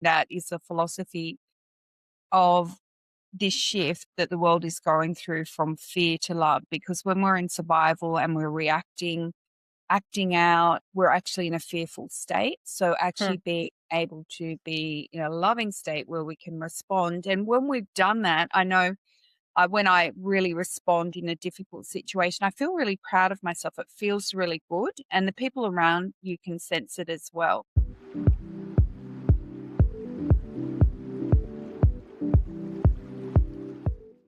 that is the philosophy of this shift that the world is going through from fear to love. Because when we're in survival and we're acting out, we're actually in a fearful state. So Hmm. actually being able to be in a loving state where we can respond. And when we've done that, I know when I really respond in a difficult situation, I feel really proud of myself. It feels really good. And the people around you can sense it as well.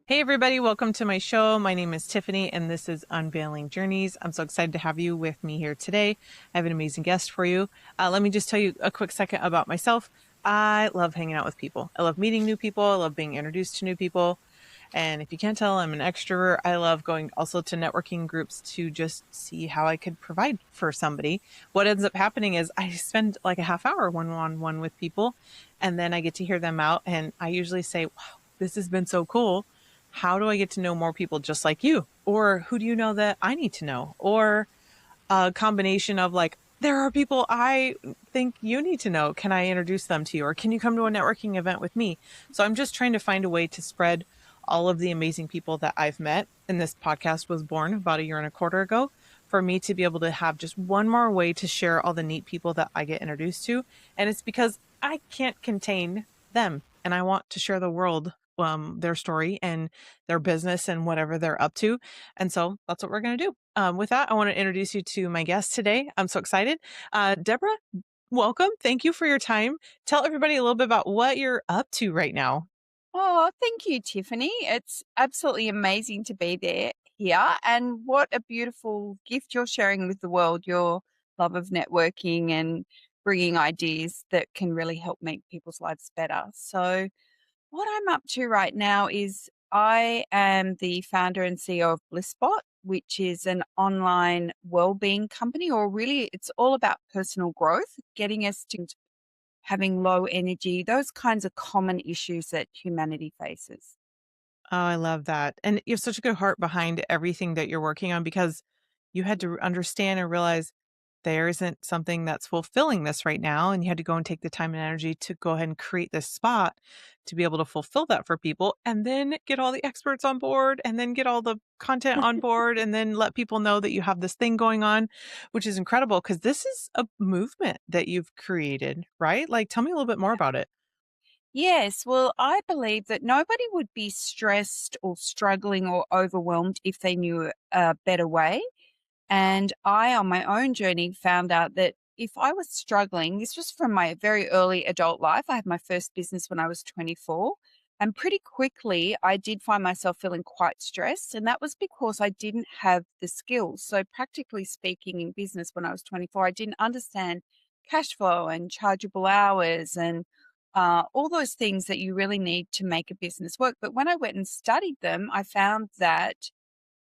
Hey, everybody, welcome to my show. My name is Tiffany, and this is Unveiling Journeys. I'm so excited to have you with me here today. I have an amazing guest for you. Let me just tell you a quick second about myself. I love hanging out with people. I love meeting new people. I love being introduced to new people. And if you can't tell, I'm an extrovert. I love going also to networking groups to just see how I could provide for somebody. What ends up happening is I spend like a half hour one-on-one with people, and then I get to hear them out. And I usually say, wow, this has been so cool. How do I get to know more people just like you? Or who do you know that I need to know? Or a combination of like, there are people I think you need to know. Can I introduce them to you? Or can you come to a networking event with me? So I'm just trying to find a way to spread all of the amazing people that I've met. And this podcast was born about 1.25 years ago for me to be able to have just one more way to share all the neat people that I get introduced to. And it's because I can't contain them. And I want to share the world, their story and their business and whatever they're up to. And so that's what we're going to do. With that, I want to introduce you to my guest today. I'm so excited. Deborah, welcome. Thank you for your time. Tell everybody a little bit about what you're up to right now. Oh, thank you, Tiffany. It's absolutely amazing to be here. And what a beautiful gift you're sharing with the world, your love of networking and bringing ideas that can really help make people's lives better. So, what I'm up to right now is I am the founder and CEO of Blisspot, which is an online wellbeing company, or really it's all about personal growth, getting us to having low energy, those kinds of common issues that humanity faces. Oh, I love that. And you have such a good heart behind everything that you're working on because you had to understand and realize there isn't something that's fulfilling this right now. And you had to go and take the time and energy to go ahead and create this spot to be able to fulfill that for people and then get all the experts on board and then get all the content on board and then let people know that you have this thing going on, which is incredible because this is a movement that you've created, right? Like, tell me a little bit more about it. Yes, well, I believe that nobody would be stressed or struggling or overwhelmed if they knew a better way. And I, on my own journey, found out that if I was struggling, this was from my very early adult life. I had my first business when I was 24. And pretty quickly, I did find myself feeling quite stressed. And that was because I didn't have the skills. So, practically speaking, in business when I was 24, I didn't understand cash flow and chargeable hours and all those things that you really need to make a business work. But when I went and studied them, I found that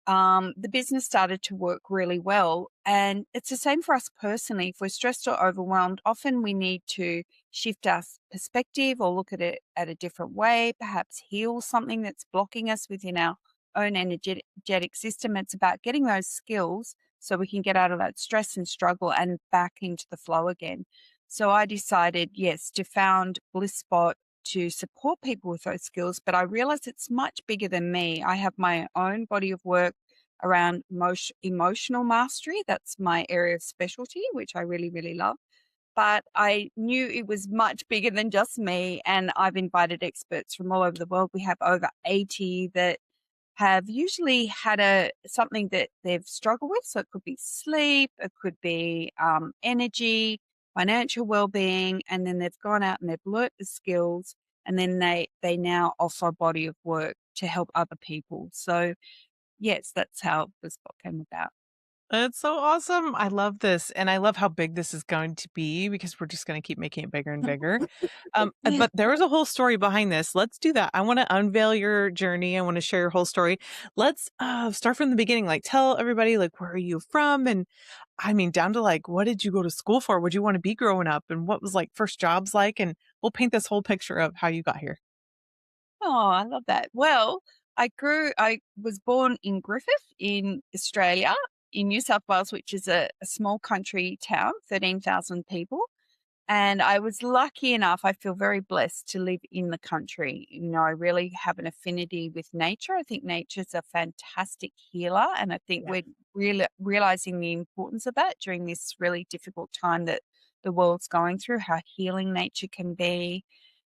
the business started to work really well. And it's the same for us personally. If we're stressed or overwhelmed, often we need to shift our perspective or look at it at a different way, perhaps heal something that's blocking us within our own energetic system. It's about getting those skills so we can get out of that stress and struggle and back into the flow again. So I decided, yes, to found Blisspot to support people with those skills, but I realized it's much bigger than me. I have my own body of work around emotional mastery. That's my area of specialty, which I really, really love. But I knew it was much bigger than just me. And I've invited experts from all over the world. We have over 80 that have usually had something that they've struggled with. So it could be sleep, it could be energy, financial well-being, and then they've gone out and they've learnt the skills, and then they now offer a body of work to help other people. So yes, that's how this book came about. It's so awesome. I love this. And I love how big this is going to be because we're just going to keep making it bigger and bigger. Yeah. But there was a whole story behind this. Let's do that. I want to unveil your journey. I want to share your whole story. Let's start from the beginning. Like, tell everybody, like, where are you from? And I mean, down to like, what did you go to school for? What did you want to be growing up? And what was like first jobs like? And we'll paint this whole picture of how you got here. Oh, I love that. Well, I was born in Griffith in Australia, in New South Wales, which is a small country town, 13,000 people. And I was lucky enough, I feel very blessed to live in the country. I really have an affinity with nature. I think nature's a fantastic healer. And I think Yeah. we're really realizing the importance of that during this really difficult time that the world's going through, how healing nature can be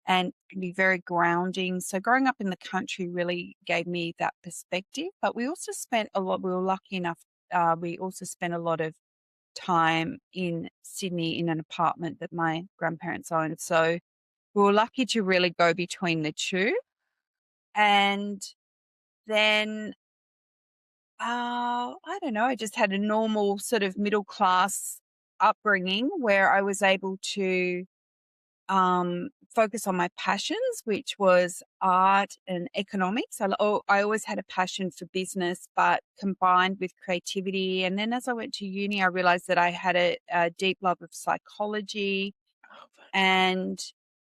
and can be very grounding. So growing up in the country really gave me that perspective. But we also spent a lot, we were lucky enough, we also spent a lot of time in Sydney in an apartment that my grandparents owned. So we were lucky to really go between the two. And then, I don't know, I just had a normal sort of middle class upbringing where I was able to focus on my passions, which was art and economics. I always had a passion for business, but combined with creativity. And then as I went to uni, I realized that I had a deep love of psychology. Oh, fun. And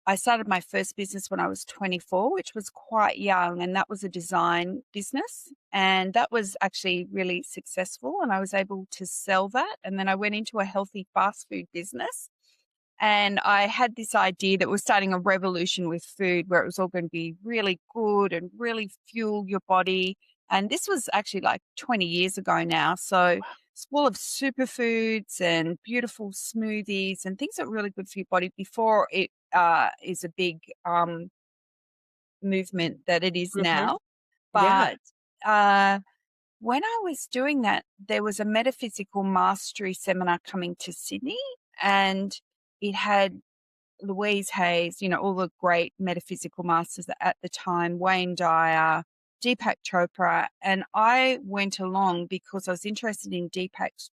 I started my first business when I was 24, which was quite young. And that was a design business. And that was actually really successful. And I was able to sell that. And then I went into a healthy fast food business, and I had this idea that we're starting a revolution with food where it was all going to be really good and really fuel your body. And this was actually like 20 years ago now. So it's full of superfoods and beautiful smoothies and things that are really good for your body before it is a big movement that it is Mhm. now. Yeah. But when I was doing that, there was a metaphysical mastery seminar coming to Sydney, and it had Louise Hayes, all the great metaphysical masters at the time, Wayne Dyer, Deepak Chopra. And I went along because I was interested in Deepak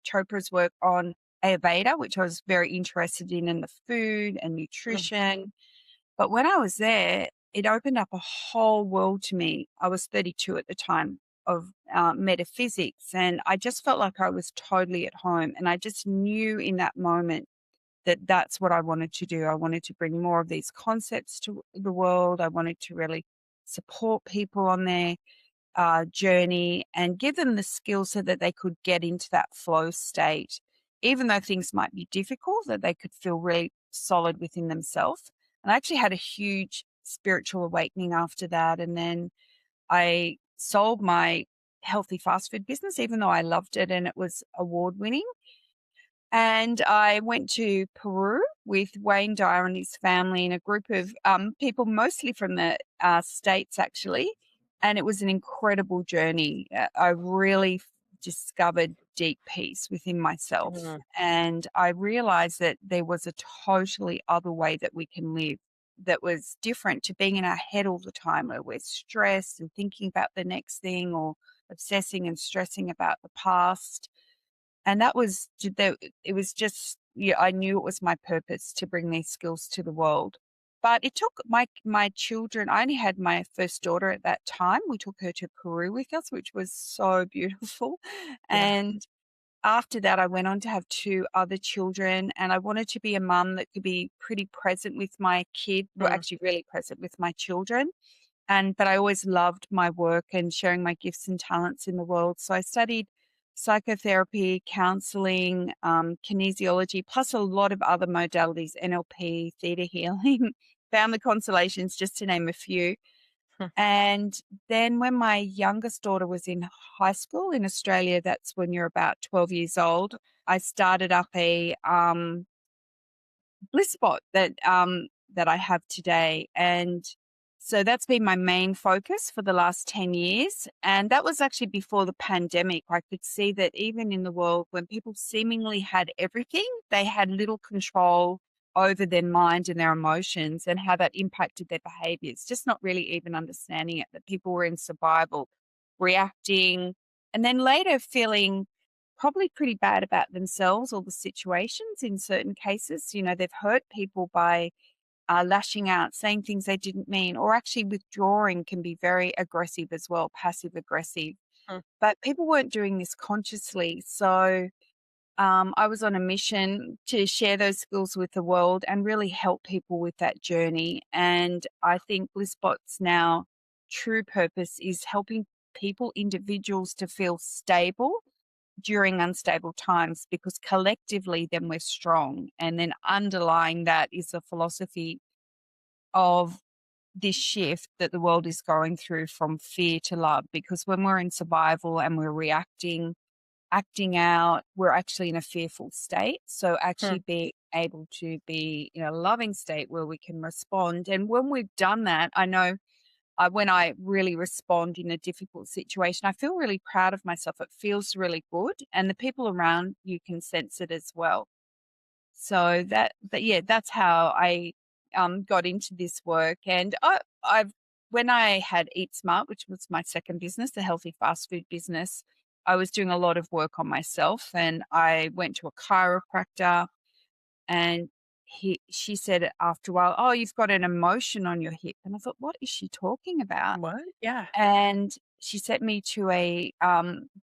Chopra's work on Ayurveda, which I was very interested in the food and Mm. nutrition. But when I was there, it opened up a whole world to me. I was 32 at the time of metaphysics, and I just felt like I was totally at home. And I just knew in that moment that that's what I wanted to do. I wanted to bring more of these concepts to the world. I wanted to really support people on their journey and give them the skills so that they could get into that flow state, even though things might be difficult, that they could feel really solid within themselves. And I actually had a huge spiritual awakening after that. And then I sold my healthy fast food business, even though I loved it and it was award winning. And I went to Peru with Wayne Dyer and his family and a group of people, mostly from the States, actually. And it was an incredible journey. I really discovered deep peace within myself. Mm. And I realized that there was a totally other way that we can live that was different to being in our head all the time, where we're stressed and thinking about the next thing or obsessing and stressing about the past. And that was it was just, yeah, I knew it was my purpose to bring these skills to the world. But it took my children. I only had my first daughter at that time. We took her to Peru with us, which was so beautiful. Yeah. And after that, I went on to have two other children, and I wanted to be a mum that could be pretty present with my kid, well, Mm. actually really present with my children. But I always loved my work and sharing my gifts and talents in the world. So I studied psychotherapy, counseling, kinesiology, plus a lot of other modalities, NLP, theta healing, family constellations, just to name a few. Hmm. And then when my youngest daughter was in high school in Australia, that's when you're about 12 years old, I started up a Blisspot that I have today. And so that's been my main focus for the last 10 years. And that was actually before the pandemic. I could see that even in the world when people seemingly had everything, they had little control over their mind and their emotions and how that impacted their behaviors, just not really even understanding it, that people were in survival, reacting, and then later feeling probably pretty bad about themselves or the situations in certain cases. They've hurt people by lashing out, saying things they didn't mean, or actually withdrawing can be very aggressive as well, passive aggressive. Hmm. But people weren't doing this consciously. So I was on a mission to share those skills with the world and really help people with that journey. And I think Blisspot's now true purpose is helping people, individuals, to feel stable during unstable times, because collectively then we're strong. And then underlying that is the philosophy of this shift that the world is going through from fear to love. Because when we're in survival and we're reacting, acting out, we're actually in a fearful state. So Hmm. actually being able to be in a loving state where we can respond. And when we've done that, I know when I really respond in a difficult situation, I feel really proud of myself. It feels really good. And the people around you can sense it as well. So yeah, that's how I got into this work. And I've when I had Eat Smart, which was my second business, the healthy fast food business, I was doing a lot of work on myself, and I went to a chiropractor, and she said after a while, "Oh, you've got an emotion on your hip," and I thought, "What is she talking about?" What? Yeah. And she sent me to a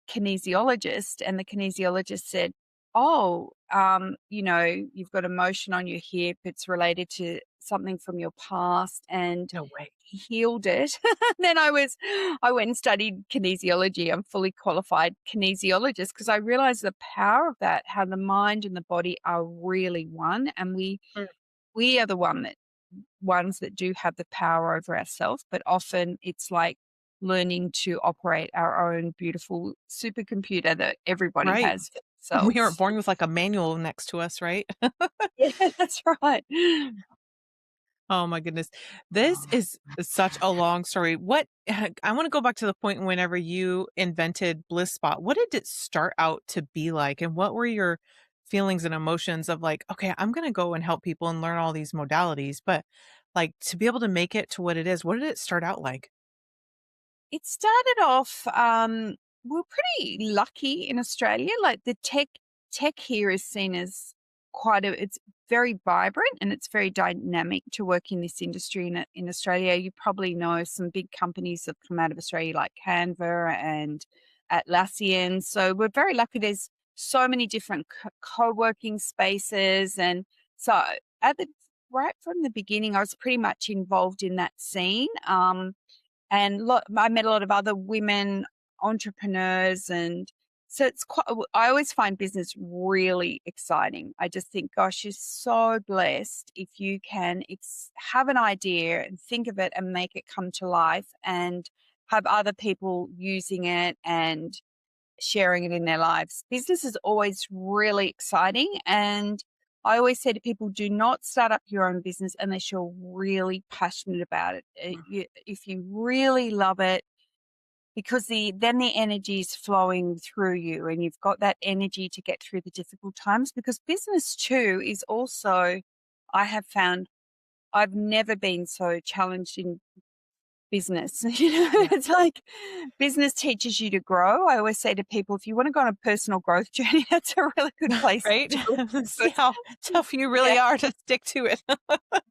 kinesiologist, and the kinesiologist said, "Oh, you've got emotion on your hip. It's related to something from your past," and No way. he healed it. Then I went and studied kinesiology. I'm fully qualified kinesiologist because I realized the power of that, how the mind and the body are really one, and Mm. we are the ones that do have the power over ourselves, but often it's like learning to operate our own beautiful supercomputer that everybody Right. has for We aren't themselves. born with like a manual next to us, right? Yeah, that's right. Oh my goodness. This is such a long story. I want to go back to the point whenever you invented Blisspot. What did it start out to be like? And what were your feelings and emotions of like, okay, I'm going to go and help people and learn all these modalities, but like to be able to make it to what it is, what did it start out like? It started off, we're pretty lucky in Australia. Like the tech here is seen as it's very vibrant and it's very dynamic to work in this industry in Australia. You probably know some big companies have come out of Australia like Canva and Atlassian. So we're very lucky. There's so many different co-working spaces. And so at the right from the beginning, I was pretty much involved in that scene. And I met a lot of other women entrepreneurs, and so it's quite. I always find business really exciting. I just think, gosh, you're so blessed if you can have an idea and think of it and make it come to life, and have other people using it and sharing it in their lives. Business is always really exciting. And I always say to people, do not start up your own business unless you're really passionate about it. If you really love it, because then the energy is flowing through you and you've got that energy to get through the difficult times. Because business too is also, I have found, I've never been so challenged in business. Yeah. It's like business teaches you to grow. I always say to people, if you want to go on a personal growth journey, that's a really good place Right? to do it. See Because, how tough you yeah, really are to stick to it.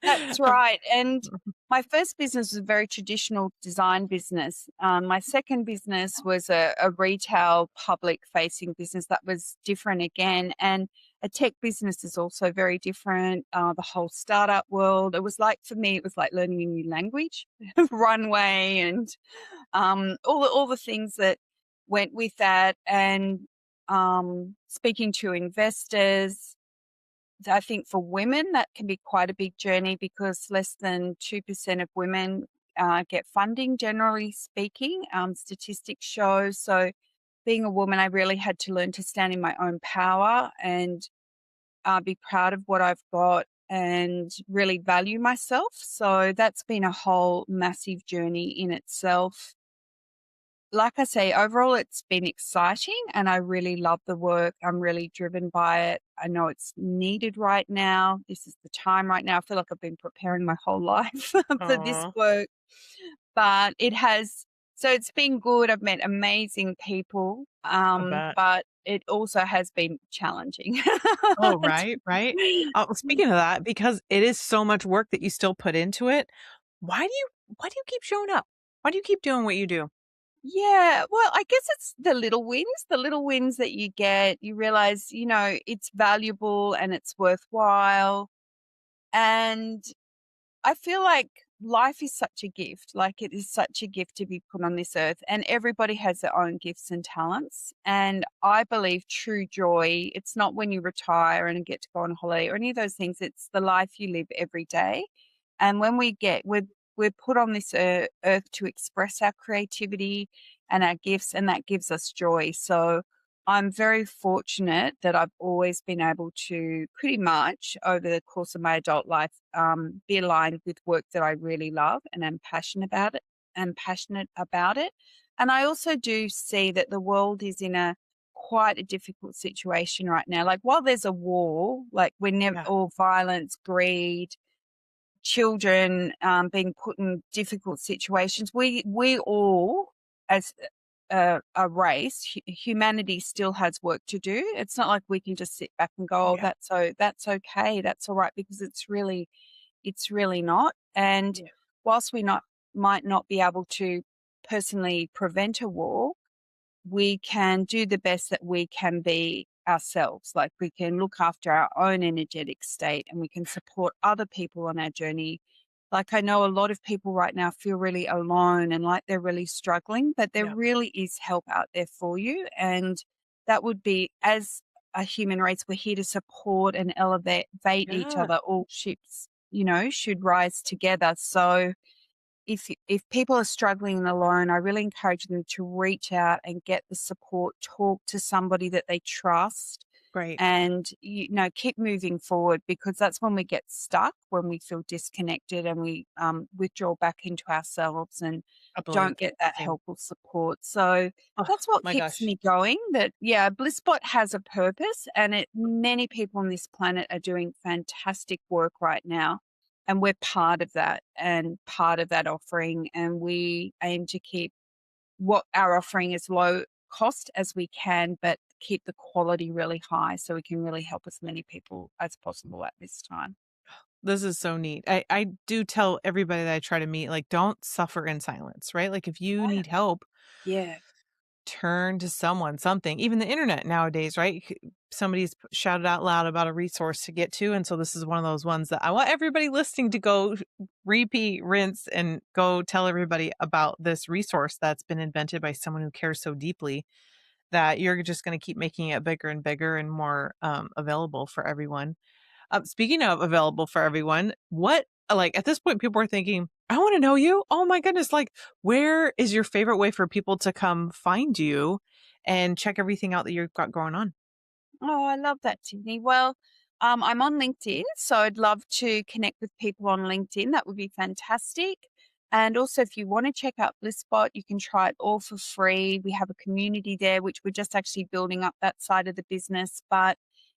that's right. And my first business was a very traditional design business. My second business was a retail public facing business that was different again. And a tech business is also very different. The whole startup world, it was like, for me, it was like learning a new language, runway, and all the things that went with that. And speaking to investors, I think for women, that can be quite a big journey because less than 2% of women get funding, generally speaking, statistics show. So being a woman, I really had to learn to stand in my own power and be proud of what I've got and really value myself. So that's been a whole massive journey in itself. Like I say, overall, it's been exciting and I really love the work. I'm really driven by it. I know it's needed right now. This is the time right now. I feel like I've been preparing my whole life for this Oh, work, but so it's been good. I've met amazing people, I bet. but it also has been challenging. Oh, right, right. Speaking of that, because it is so much work that you still put into it, why do you keep showing up? Why do you keep doing what you do? Yeah, well, I guess it's the little wins that you get. You realize, it's valuable and it's worthwhile. And I feel like life is such a gift. Like, it is such a gift to be put on this earth, and everybody has their own gifts and talents. And I believe true joy, it's not when you retire and get to go on holiday or any of those things. It's the life you live every day. And when we're put on this earth to express our creativity and our gifts, and that gives us joy. So I'm very fortunate that I've always been able to pretty much over the course of my adult life be aligned with work that I really love and am passionate about it And I also do see that the world is in a quite a difficult situation right now. Like, while there's a war, like, we're never Yeah. all violence, greed, children being put in difficult situations. We all, as a race, humanity still has work to do. It's not like we can just sit back and go, Oh, "Oh, yeah. that's okay, that's all right," because it's really not. And Yeah. whilst we not might not be able to personally prevent a war, we can do the best that we can be ourselves. Like, we can look after our own energetic state, and we can support other people on our journey. Like, I know a lot of people right now feel really alone and like they're really struggling, but there Yeah. really is help out there for you. And that would be, as a human race, we're here to support and elevate each Yeah. other. All ships, should rise together. So if people are struggling and alone, I really encourage them to reach out and get the support, talk to somebody that they trust, Right. and keep moving forward, because that's when we get stuck, when we feel disconnected, and we withdraw back into ourselves and don't Absolutely. get that Same. help or support. So Oh that's what my keeps gosh. me going. That, yeah, Blisspot has a purpose, and many people on this planet are doing fantastic work right now, and we're part of that and part of that offering. And we aim to keep what our offering is low cost as we can, but keep the quality really high so we can really help as many people as possible at this time. This is so neat. I do tell everybody that I try to meet, like, don't suffer in silence, right? Like, if you need help, Yeah. turn to someone, something, even the internet nowadays, right? Somebody's shouted out loud about a resource to get to. And so this is one of those ones that I want everybody listening to go repeat, rinse, and go tell everybody about this resource that's been invented by someone who cares so deeply that you're just going to keep making it bigger and bigger and more available for everyone. Speaking of available for everyone, what like at this point, people are thinking, I want to know you. Oh my goodness. Like, where is your favorite way for people to come find you and check everything out that you've got going on? Oh, I love that, Tiffany. Well, I'm on LinkedIn, so I'd love to connect with people on LinkedIn. That would be fantastic. And also, if you want to check out Blisspot, you can try it all for free. We have a community there, which we're just actually building up that side of the business. But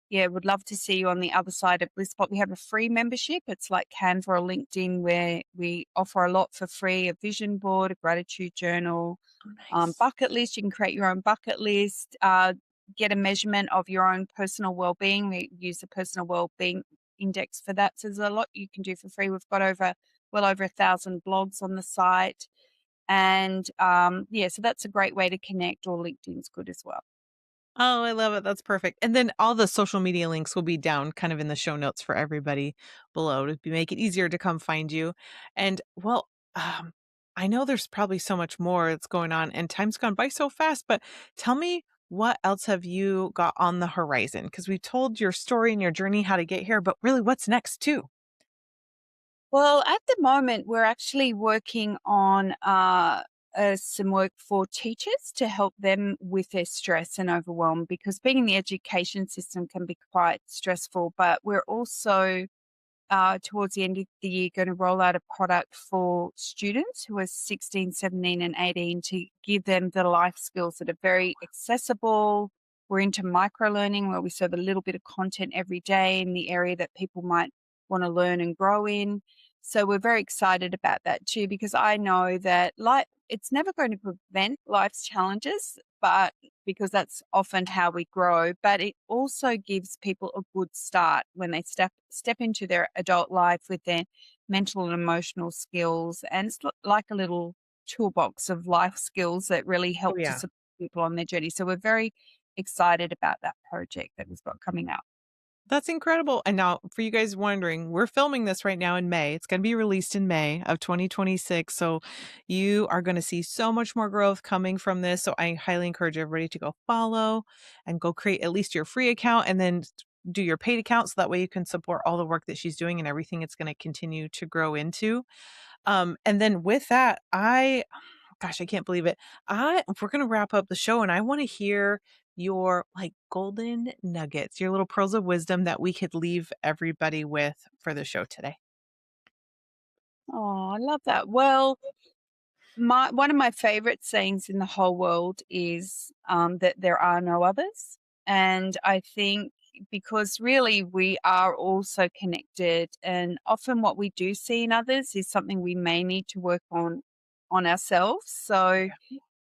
yeah, would love to see you on the other side of Blisspot. We have a free membership. It's like Canva or LinkedIn, where we offer a lot for free: a vision board, a gratitude journal, Oh, nice. bucket list. You can create your own bucket list, get a measurement of your own personal well-being. We use the personal well-being index for that. So there's a lot you can do for free. We've got well over 1,000 blogs on the site. And yeah, so that's a great way to connect, or LinkedIn's good as well. Oh, I love it. That's perfect. And then all the social media links will be down kind of in the show notes for everybody below to make it easier to come find you. And well, um, I know there's probably so much more that's going on and time's gone by so fast, but tell me, what else have you got on the horizon? Because we told your story and your journey, how to get here, but really what's next too? Well, at the moment, we're actually working on some work for teachers to help them with their stress and overwhelm, because being in the education system can be quite stressful. But we're also, towards the end of the year, going to roll out a product for students who are 16, 17, and 18, to give them the life skills that are very accessible. We're into micro learning, where we serve a little bit of content every day in the area that people might want to learn and grow in. So we're very excited about that too, because I know that life, it's never going to prevent life's challenges, but because that's often how we grow, but it also gives people a good start when they step into their adult life with their mental and emotional skills. And it's like a little toolbox of life skills that really Oh, help to yeah. support people on their journey. So we're very excited about that project that we've got coming up. That's incredible. And now, for you guys wondering, we're filming this right now in May. It's going to be released in May of 2026. So you are going to see so much more growth coming from this. So I highly encourage everybody to go follow and go create at least your free account and then do your paid account. So that way you can support all the work that she's doing and everything it's going to continue to grow into. And then with that, gosh, I can't believe it. We're gonna wrap up the show and I want to hear your like golden nuggets, your little pearls of wisdom that we could leave everybody with for the show today. Oh, I love that. Well, my one of my favorite sayings in the whole world is that there are no others. And I think because really we are all so connected, and often what we do see in others is something we may need to work on ourselves. So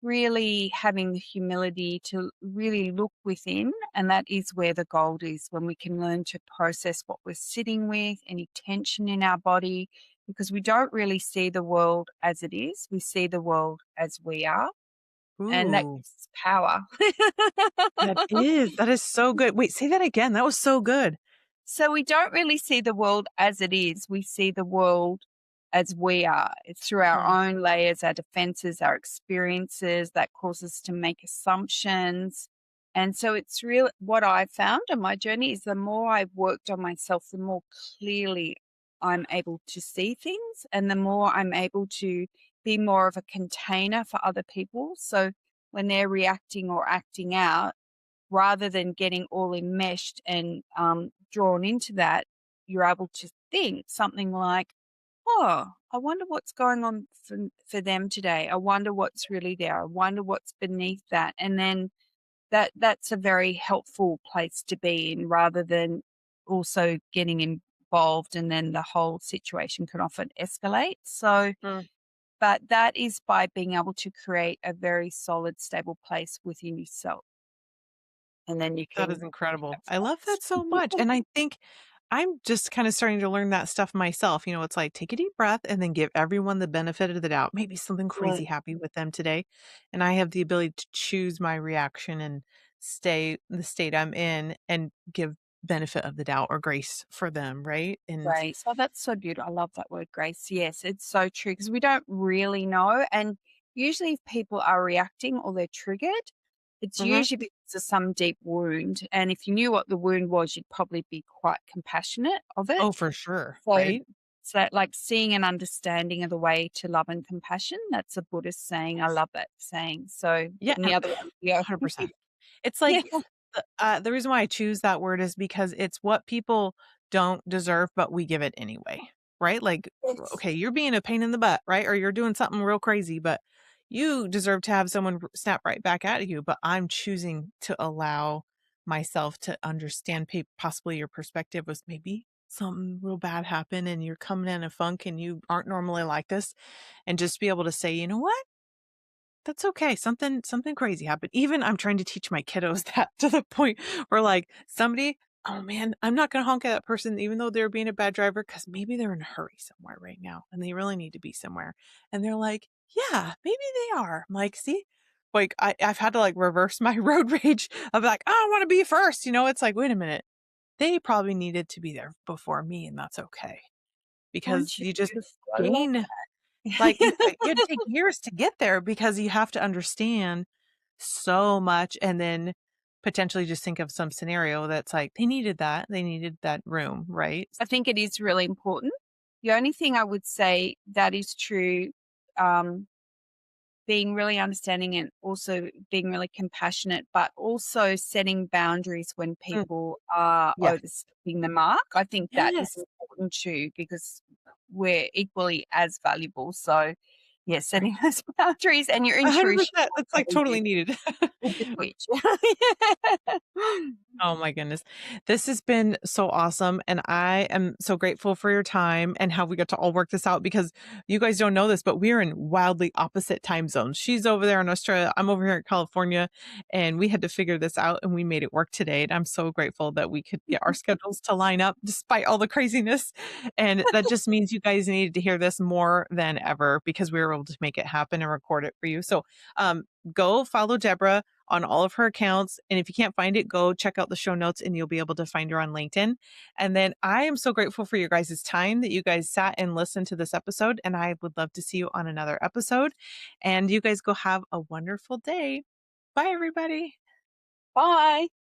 really having the humility to really look within, and that is where the gold is, when we can learn to process what we're sitting with, any tension in our body, because we don't really see the world as it is, we see the world as we are, and that Ooh, gives us power. that is so good. Wait, say that again. That was so good. So we don't really see the world as it is. We see the world as we are. It's through our Mm, own layers, our defenses, our experiences that cause us to make assumptions. And so it's real. What I found on my journey is the more I've worked on myself, the more clearly I'm able to see things, and the more I'm able to be more of a container for other people. So when they're reacting or acting out, rather than getting all enmeshed and drawn into that, you're able to think something like, oh, I wonder what's going on for them today. I wonder what's really there. I wonder what's beneath that. And then that's a very helpful place to be in, rather than also getting involved, and then the whole situation can often escalate. So, mm. but that is by being able to create a very solid, stable place within yourself. And then you That is can incredible. I love exercise. that so much. And I think I'm just kind of starting to learn that stuff myself. It's like take a deep breath and then give everyone the benefit of the doubt. Maybe something crazy Right. happened with them today. And I have the ability to choose my reaction and stay in the state I'm in and give benefit of the doubt or grace for them. Right. And Grace. Oh, that's so beautiful. I love that word, grace. Yes, it's so true, because we don't really know. And usually, if people are reacting or they're triggered, it's Mhm. usually because of some deep wound. And if you knew what the wound was, you'd probably be quite compassionate of it. Oh, for sure. So, Right. so like seeing and understanding of the way to love and compassion. That's a Buddhist saying. I love that saying. So, Yeah. and the And other one, yeah, 100%. It's yeah, like the reason why I choose that word is because it's what people don't deserve, but we give it anyway, right? Like, yes, okay, you're being a pain in the butt, right? Or you're doing something real crazy, but you deserve to have someone snap right back at you. But I'm choosing to allow myself to understand possibly your perspective was maybe something real bad happened and you're coming in a funk and you aren't normally like this, and just be able to say, you know what? That's okay. Something crazy happened. Even I'm trying to teach my kiddos that to the point where like somebody, oh man, I'm not gonna honk at that person even though they're being a bad driver because maybe they're in a hurry somewhere right now and they really need to be somewhere. And they're like, yeah, maybe they are. I'm like, see? Like I've had to like reverse my road rage of like, oh, I want to be first. It's like, wait a minute. They probably needed to be there before me, and that's okay. Because aren't you you just beautiful? I love gain like, that. it'd take years to get there because you have to understand so much and then potentially just think of some scenario that's like, they needed that room, right? I think it is really important. The only thing I would say that is true, um, being really understanding and also being really compassionate, but also setting boundaries when Mm, people are yes. overstepping the mark. I think that is Yes. important too, because we're equally as valuable. So, yeah, Right. setting those boundaries and your intuition 100%. That's will like tell you totally needed. with the switch. Yeah. Oh my goodness. This has been so awesome. And I am so grateful for your time and how we got to all work this out because you guys don't know this, but we're in wildly opposite time zones. She's over there in Australia. I'm over here in California and we had to figure this out and we made it work today. And I'm so grateful that we could get our schedules to line up despite all the craziness. And that just means you guys needed to hear this more than ever because we were able to make it happen and record it for you. So, go follow Deborah on all of her accounts. And if you can't find it, go check out the show notes and you'll be able to find her on LinkedIn. And then I am so grateful for your guys' time that you guys sat and listened to this episode. And I would love to see you on another episode. And you guys go have a wonderful day. Bye, everybody. Bye.